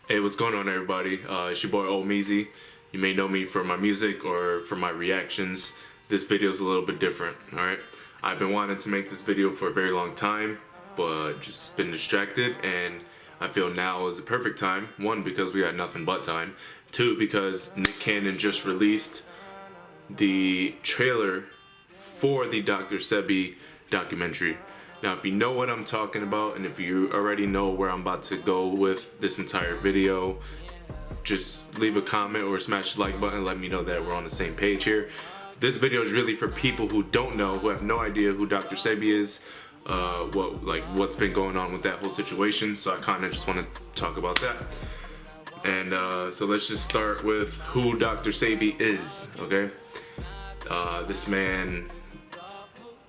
Hey, what's going on, everybody? It's your boy Old Meezy. You may know me for my music or for my reactions. This video is a little bit different, alright? I've been wanting to make this video for a very long time, but just been distracted, and I feel now is the perfect time. One, because we had nothing but time. Two, because Nick Cannon just released the trailer for the Dr. Sebi documentary. Now, if you know what I'm talking about, and if you already know where I'm about to go with this entire video, just leave a comment or smash the like button and let me know that we're on the same page here. This video is really for people who don't know, who have no idea who Dr. Sebi is, what's been going on with that whole situation. So I kind of just want to talk about that. And so let's just start with who Dr. Sebi is, okay? This man,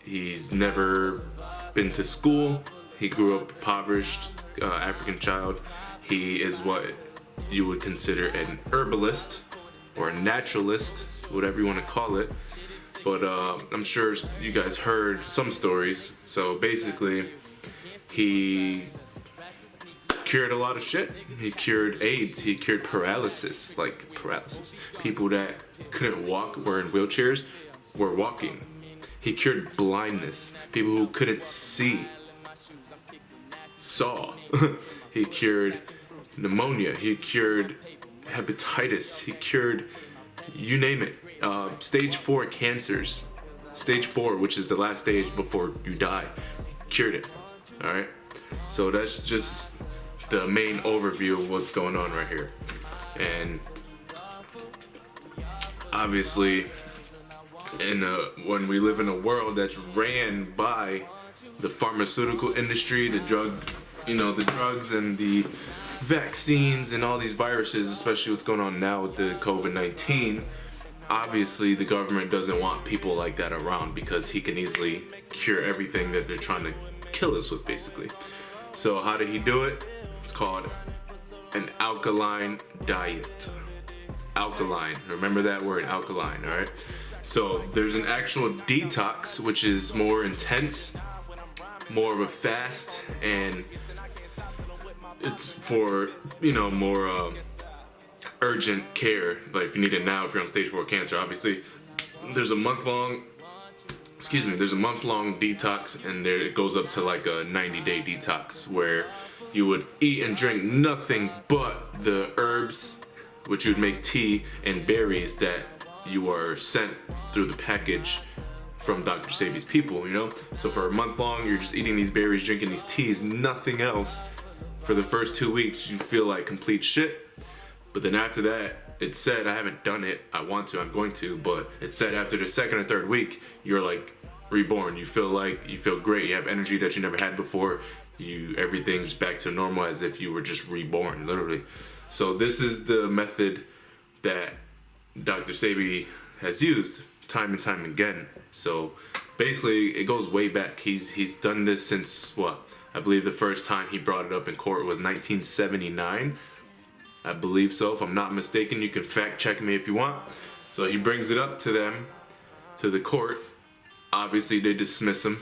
he's never been to school. He grew up impoverished African child. He is what you would consider an herbalist or a naturalist, whatever you want to call it. But I'm sure you guys heard some stories. So basically, he cured a lot of shit. He cured AIDS. He cured paralysis, People that couldn't walk, were in wheelchairs, were walking. He cured blindness. People who couldn't see saw. He cured pneumonia. He cured hepatitis. He cured, you name it. Stage 4 cancers. Stage 4, which is the last stage before you die. He cured it. Alright? So that's just the main overview of what's going on right here. And obviously, when we live in a world that's ran by the pharmaceutical industry, the drugs and the vaccines and all these viruses, especially what's going on now with the COVID-19, obviously the government doesn't want people like that around because he can easily cure everything that they're trying to kill us with, basically. So how did he do it? It's called an alkaline diet. Alkaline, remember that word, alkaline, alright? So there's an actual detox, which is more intense, more of a fast, and it's for, more urgent care. Like if you need it now, if you're on stage 4 cancer, obviously there's a month-long detox, and there it goes up to like a 90-day detox where you would eat and drink nothing but the herbs, which you would make tea, and berries that you are sent through the package from Dr. Sebi's people, So for a month long, you're just eating these berries, drinking these teas, nothing else. For the first 2 weeks, you feel like complete shit. But then after that, it's said, I haven't done it, I'm going to, but it's said after the second or third week, you're like reborn. You feel great, you have energy that you never had before. Everything's back to normal as if you were just reborn, literally. So this is the method that Dr. Sebi has used time and time again. So basically, it goes way back. He's done this since what? I believe the first time he brought it up in court was 1979. I believe so, if I'm not mistaken. You can fact check me if you want. So he brings it up to them, to the court. Obviously, they dismiss him.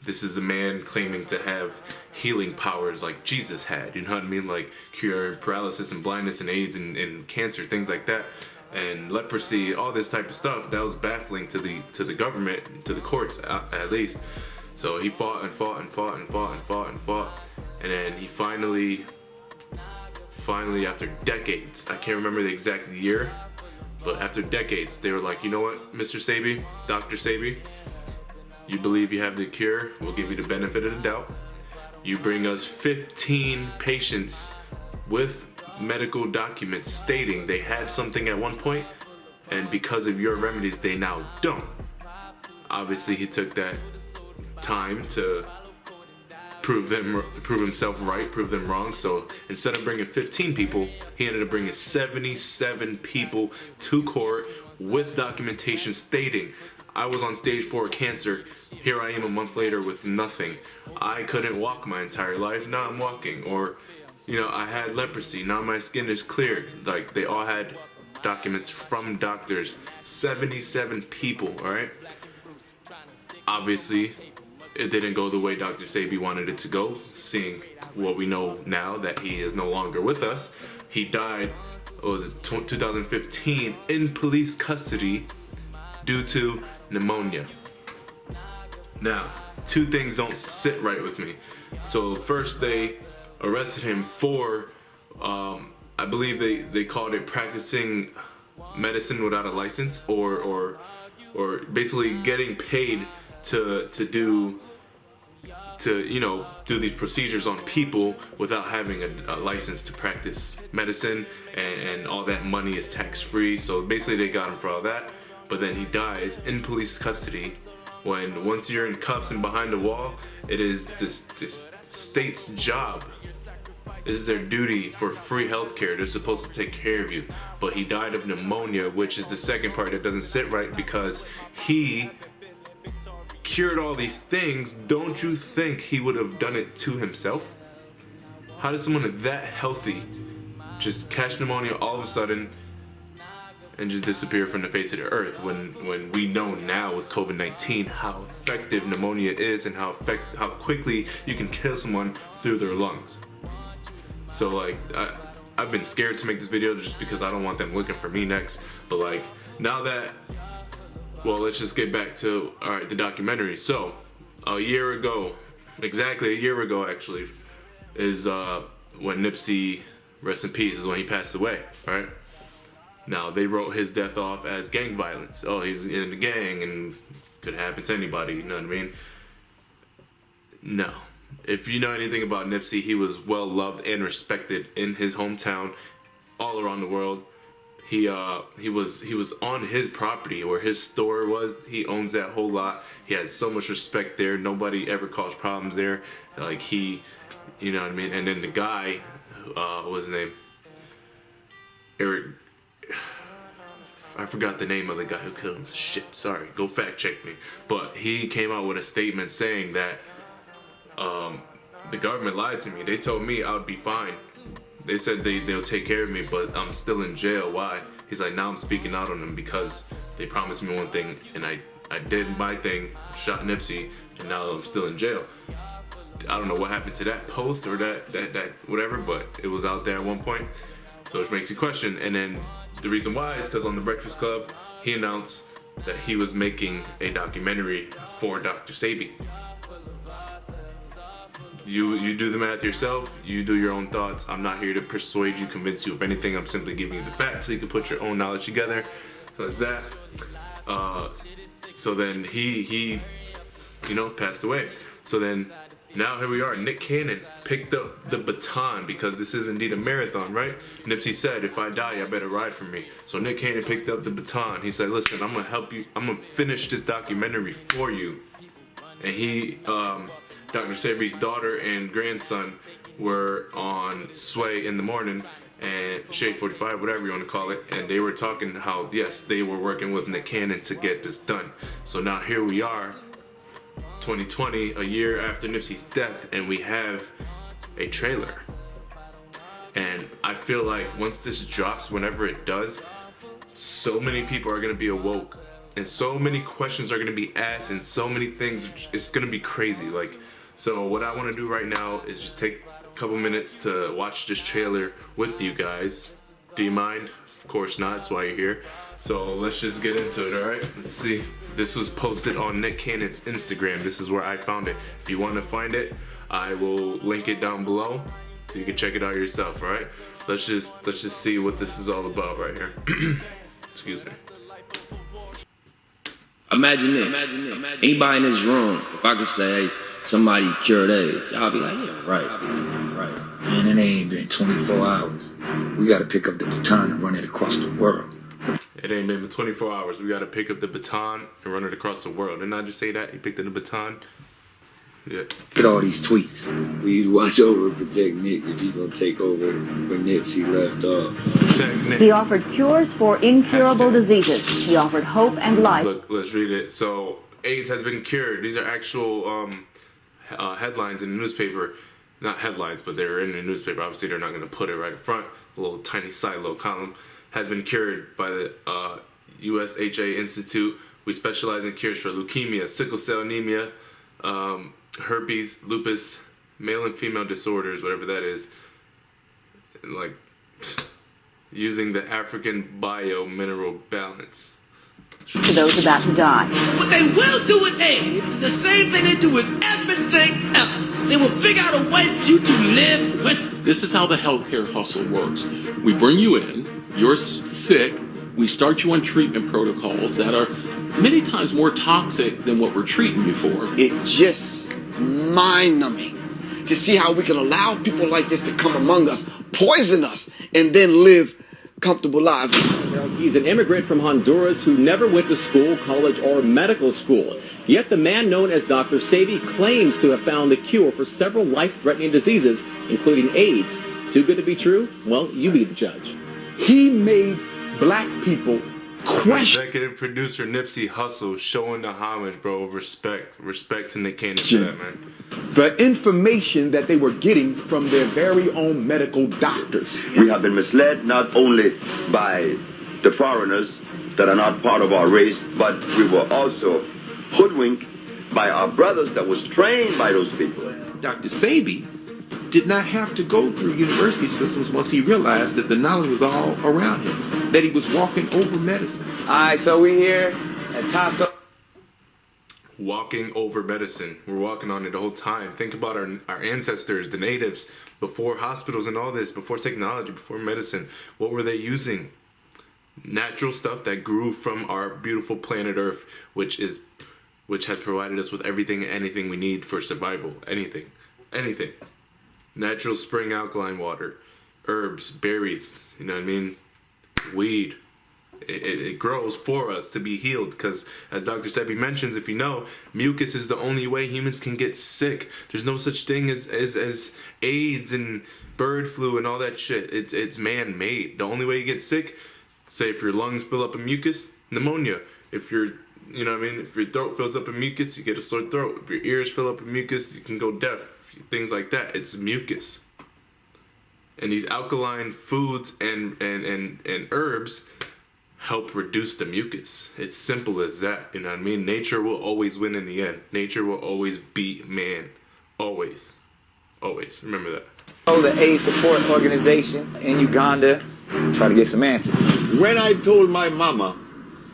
This is a man claiming to have healing powers like Jesus had, you know what I mean? Like curing paralysis and blindness and AIDS and cancer, things like that, and leprosy, all this type of stuff. That was baffling to the government, to the courts at least. So he fought and fought and fought and fought and fought and fought, and then he finally after decades, I can't remember the exact year, but after decades, they were like, you know what, Mr. Sebi, Dr. Sebi, you believe you have the cure, we'll give you the benefit of the doubt. You bring us 15 patients with medical documents stating they had something at one point, and because of your remedies, they now don't. Obviously, he took that time to prove himself right, prove them wrong. So instead of bringing 15 people, he ended up bringing 77 people to court with documentation stating, I was on stage 4 cancer, here I am a month later with nothing. I couldn't walk my entire life, now I'm walking. Or, I had leprosy, now my skin is clear. Like, they all had documents from doctors. 77 people, alright? Obviously, it didn't go the way Dr. Sebi wanted it to go, seeing what we know now that he is no longer with us. He died, what was it, 2015 in police custody due to pneumonia. Now, two things don't sit right with me. So first they arrested him for, I believe they called it practicing medicine without a license, or basically getting paid to do these procedures on people without having a license to practice medicine, and all that money is tax-free. So basically they got him for all that, but then he dies in police custody when once you're in cuffs and behind the wall, it is this state's job. This is their duty for free healthcare. They're supposed to take care of you. But he died of pneumonia, which is the second part that doesn't sit right, because he cured all these things. Don't you think he would have done it to himself? How does someone that healthy just catch pneumonia all of a sudden and just disappear from the face of the earth, when we know now with COVID-19 how effective pneumonia is and how quickly you can kill someone through their lungs? So like, I've been scared to make this video just because I don't want them looking for me next. But like, now that, well, let's just get back to, alright, the documentary. So, a year ago, exactly a year ago actually, is when Nipsey, rest in peace, is when he passed away, right? Now, they wrote his death off as gang violence. Oh, he was in the gang and could happen to anybody, you know what I mean? No. If you know anything about Nipsey, he was well loved and respected in his hometown, all around the world. He was on his property where his store was. He owns that whole lot. He has so much respect there. Nobody ever caused problems there. Like, he, you know what I mean? And then the guy, what was his name? Eric, I forgot the name of the guy who killed him. Shit, sorry. Go fact check me. But he came out with a statement saying that the government lied to me. They told me I would be fine. They said they'll take care of me, but I'm still in jail. Why? He's like, now I'm speaking out on them because they promised me one thing and I did my thing, shot Nipsey, and now I'm still in jail. I don't know what happened to that post or that whatever, but it was out there at one point. So it makes you question. And then the reason why is because on The Breakfast Club, he announced that he was making a documentary for Dr. Sebi. You do the math yourself, you do your own thoughts. I'm not here to persuade you, convince you of anything. I'm simply giving you the facts so you can put your own knowledge together. So that's that. So then he passed away. So then now here we are. Nick Cannon picked up the baton, because this is indeed a marathon, right? Nipsey said, if I die, you better ride for me. So Nick Cannon picked up the baton. He said, listen, I'm gonna help you. I'm gonna finish this documentary for you. And he, Dr. Sebi's daughter and grandson were on Sway in the morning, and Shade 45, whatever you want to call it, and they were talking how, yes, they were working with Nick Cannon to get this done. So now here we are, 2020, a year after Nipsey's death, and we have a trailer. And I feel like once this drops, whenever it does, so many people are going to be awoke, and so many questions are going to be asked, and so many things, it's going to be crazy. Like, so what I want to do right now is just take a couple minutes to watch this trailer with you guys. Do you mind? Of course not, that's why you're here. So let's just get into it, alright? Let's see. This was posted on Nick Cannon's Instagram. This is where I found it. If you want to find it, I will link it down below so you can check it out yourself, alright? Let's just see what this is all about right here. Excuse me. Imagine this. Anybody in this room, if I could say, hey, somebody cured AIDS, y'all be like, yeah, right. Man, it ain't been 24 hours. We gotta pick up the baton and run it across the world. It ain't been 24 hours. We gotta pick up the baton and run it across the world. Didn't I just say that? He picked up the baton? Yeah. Look at all these tweets. Please watch over and protect Nick if he gonna take over when Nipsey left off. Protect Nick. He offered cures for incurable diseases. He offered hope and life. Look, let's read it. So, AIDS has been cured. These are actual headlines in the newspaper. Not headlines, but they're in the newspaper. Obviously, they're not going to put it right in front. A little tiny side little column. Has been cured by the USHA Institute. We specialize in cures for leukemia, sickle cell anemia, herpes, lupus, male and female disorders, whatever that is, like using the African bio-mineral balance. To those about to die. What they will do with AIDS is the same thing they do with everything else. They will figure out a way for you to live with. This is how the healthcare hustle works. We bring you in, you're sick, we start you on treatment protocols that are many times more toxic than what we're treating you for. It's just mind-numbing to see how we can allow people like this to come among us, poison us, and then live comfortable lives. He's an immigrant from Honduras who never went to school, college, or medical school. Yet the man known as Dr. Sebi claims to have found the cure for several life-threatening diseases, including AIDS. Too good to be true? Well, you be the judge. He made black people question. Executive producer Nipsey Hussle showing the homage, bro. Respect to Nick Cannon for that, man. The information that they were getting from their very own medical doctors. We have been misled not only by the foreigners that are not part of our race, but we were also hoodwinked by our brothers that was trained by those people. Dr. Sebi did not have to go through university systems once he realized that the knowledge was all around him, that he was walking over medicine. All right, so we here at Tasso. Walking over medicine. We're walking on it the whole time. Think about our ancestors, the natives, before hospitals and all this, before technology, before medicine. What were they using? Natural stuff that grew from our beautiful planet Earth, which has provided us with everything and anything we need for survival. Anything. Natural spring alkaline water, herbs, berries, you know what I mean? Weed. It grows for us to be healed because, as Dr. Sebi mentions, if you know, mucus is the only way humans can get sick. There's no such thing as AIDS and bird flu and all that shit. It's man-made. The only way you get sick, say if your lungs fill up with mucus, pneumonia. If your if your throat fills up with mucus, you get a sore throat. If your ears fill up with mucus, you can go deaf. Things like that. It's mucus. And these alkaline foods and herbs help reduce the mucus. It's simple as that. You know what I mean? Nature will always win in the end. Nature will always beat man. Always. Always. Remember that. The AIDS support organization in Uganda. Try to get some answers. When I told my mama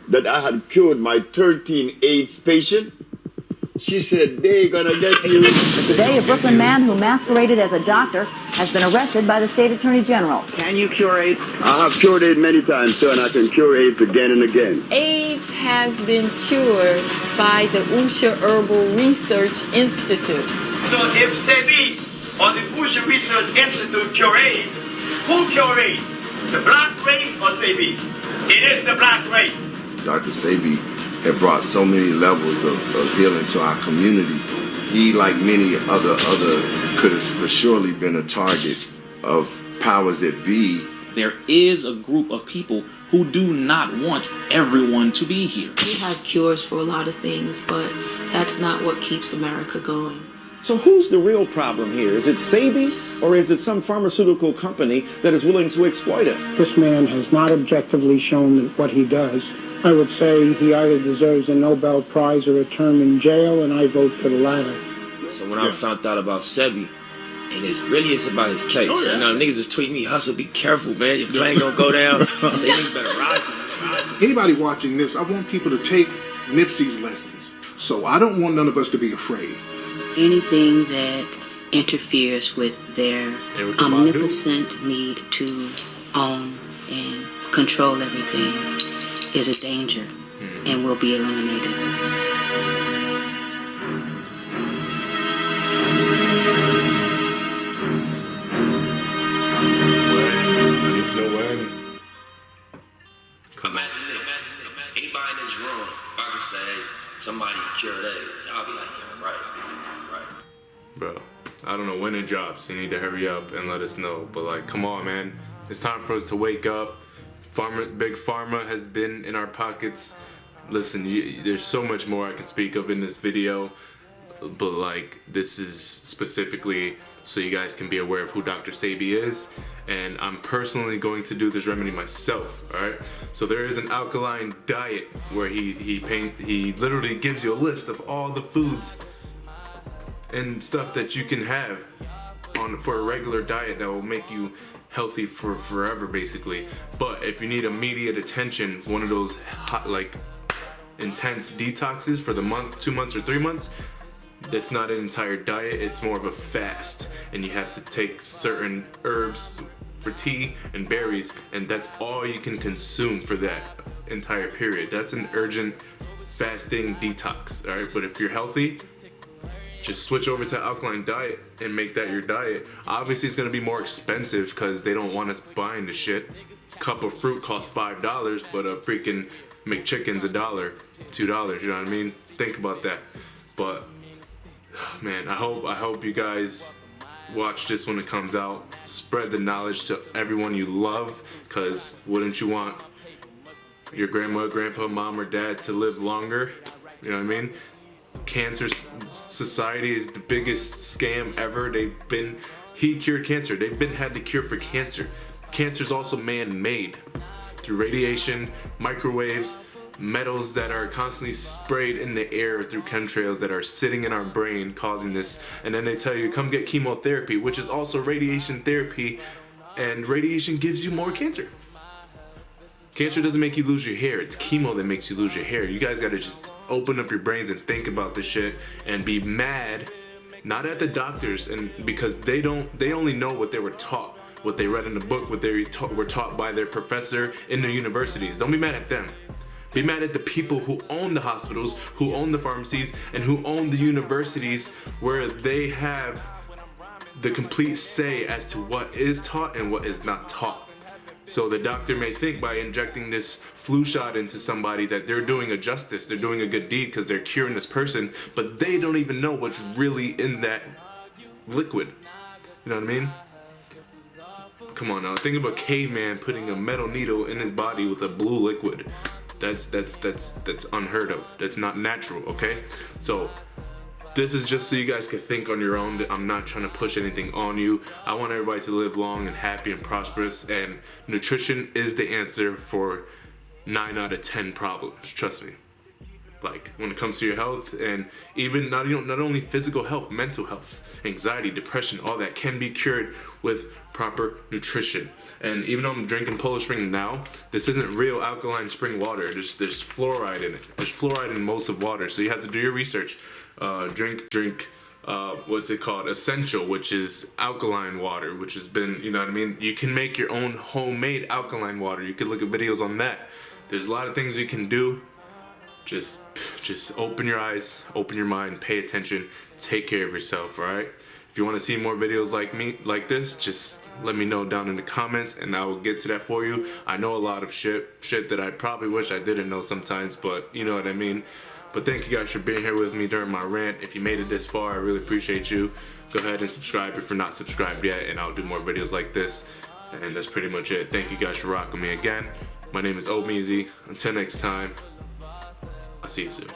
that I had cured my 13 AIDS patient, she said, they're gonna get you. Today, a Brooklyn man who masqueraded as a doctor has been arrested by the state attorney general. Can you cure AIDS? I have cured AIDS many times, sir, and I can cure AIDS again and again. AIDS has been cured by the Usha Herbal Research Institute. So if Sebi or the Usha Research Institute cure AIDS, who cure AIDS? The black race or Sebi? It is the black race. Dr. Sebi had brought so many levels of healing to our community. He, like many other could have for surely been a target of powers that be. There is a group of people who do not want everyone to be here. We have cures for a lot of things, but that's not what keeps America going. So who's the real problem here? Is it Sebi or is it some pharmaceutical company that is willing to exploit us? This man has not objectively shown what he does. I would say he either deserves a Nobel Prize or a term in jail, and I vote for the latter. So when I found out about Sebi, and it's about his case. Oh, yeah. You know, niggas was tweeting me, Hustle, be careful, man. Your plane gonna go down. I say, niggas better ride. Anybody watching this, I want people to take Nipsey's lessons. So I don't want none of us to be afraid. Anything that interferes with their omnipotent need to own and control everything is a danger and will be eliminated. I need to know when. Imagine anybody in this room, if I could say, hey, somebody cured AIDS, I'll be like, yeah, right. Bro, I don't know when it drops. You need to hurry up and let us know. But like, come on, man. It's time for us to wake up. Big Pharma has been in our pockets. Listen, there's so much more I can speak of in this video, but like, this is specifically so you guys can be aware of who Dr. Sebi is, and I'm personally going to do this remedy myself. All right. So there is an alkaline diet where he literally gives you a list of all the foods and stuff that you can have for a regular diet that will make you healthy for forever, basically. But if you need immediate attention, one of those hot, like intense detoxes for the month, 2 months, or 3 months, that's not an entire diet, it's more of a fast, and you have to take certain herbs for tea and berries, and that's all you can consume for that entire period. That's an urgent fasting detox, all right? But if you're healthy, just switch over to alkaline diet and make that your diet. Obviously it's gonna be more expensive because they don't want us buying the shit. Cup of fruit costs $5, but a freaking McChicken's $1, $2, you know what I mean? Think about that. But man, I hope you guys watch this when it comes out. Spread the knowledge to everyone you love, because wouldn't you want your grandma, grandpa, mom, or dad to live longer? You know what I mean? Cancer Society is the biggest scam ever. He cured cancer. They've had the cure for cancer. Cancer is also man-made through radiation, microwaves, metals that are constantly sprayed in the air through chemtrails that are sitting in our brain causing this. And then they tell you, come get chemotherapy, which is also radiation therapy, and radiation gives you more cancer. Cancer doesn't make you lose your hair, it's chemo that makes you lose your hair. You guys gotta just open up your brains and think about this shit and be mad, not at the doctors, and because they only know what they were taught, what they read in the book, what they were taught by their professor in the universities. Don't be mad at them. Be mad at the people who own the hospitals, who own the pharmacies, and who own the universities, where they have the complete say as to what is taught and what is not taught. So the doctor may think by injecting this flu shot into somebody that they're doing a justice, they're doing a good deed because they're curing this person, but they don't even know what's really in that liquid. You know what I mean? Come on now, think of a caveman putting a metal needle in his body with a blue liquid. That's unheard of. That's not natural, okay? So this is just so you guys can think on your own. I'm not trying to push anything on you. I want everybody to live long and happy and prosperous, and nutrition is the answer for 9 out of 10 problems, trust me. Like when it comes to your health, and even not only physical health, mental health, anxiety, depression, all that can be cured with proper nutrition. And even though I'm drinking Polish Spring now, this isn't real alkaline spring water. There's fluoride in it. There's fluoride in most of water, so you have to do your research. Drink what's it called, essential, which is alkaline water, which has been, you know what I mean, you can make your own homemade alkaline water. You can look at videos on that. There's a lot of things you can do. Just open your eyes, open your mind, pay attention, take care of yourself, all right? If you want to see more videos like this, just let me know down in the comments and I will get to that for you. I know a lot of shit that I probably wish I didn't know sometimes, but you know what I mean. But thank you guys for being here with me during my rant. If you made it this far, I really appreciate you. Go ahead and subscribe if you're not subscribed yet, and I'll do more videos like this. And that's pretty much it. Thank you guys for rocking me again. My name is Omeezy. Until next time, I'll see you soon.